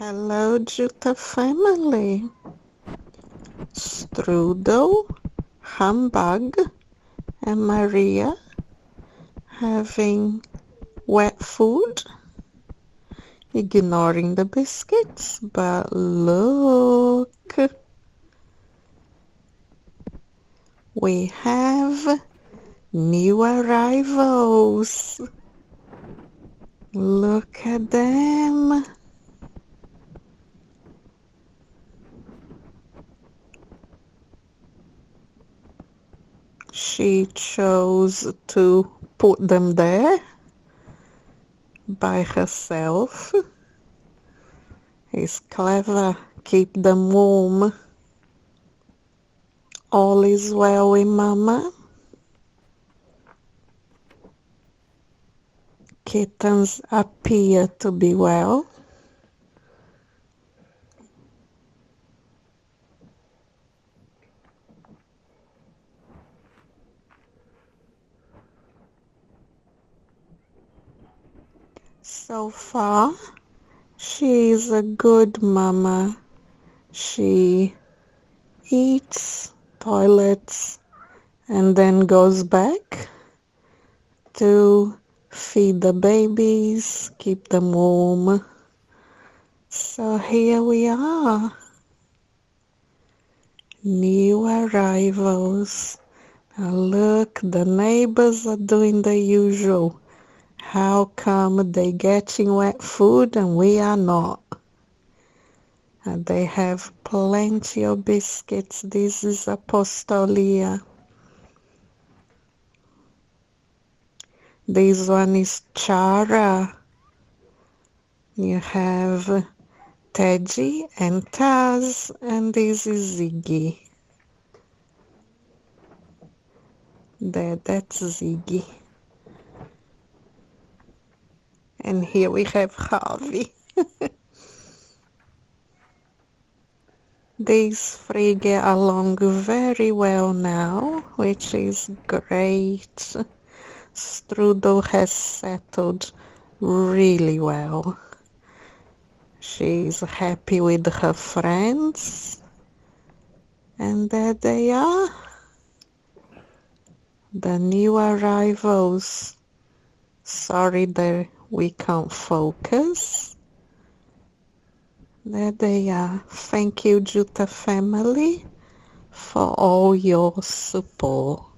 Hello, Jutta family. Strudel, Humbug, and Maria having wet food, ignoring the biscuits, but look, we have new arrivals. Look at them. She chose to put them there by herself. It's clever. Keep them warm. All is well with Mama. Kittens appear to be well. So far, she is a good mama. She eats, toilets, and then goes back to feed the babies, keep them warm. So here we are. New arrivals. Now look, the neighbors are doing the usual. How come they getting wet food and we are not? And they have plenty of biscuits. This is Apostolia. This one is Chara. You have Teddy and Taz, and this is Ziggy. There, that's Ziggy. And here we have Harvey. These three get along very well now, which is great. Strudel has settled really well. She's happy with her friends. And there they are. The new arrivals. Sorry that we can't focus. There they are. Thank you, Jutta family, for all your support.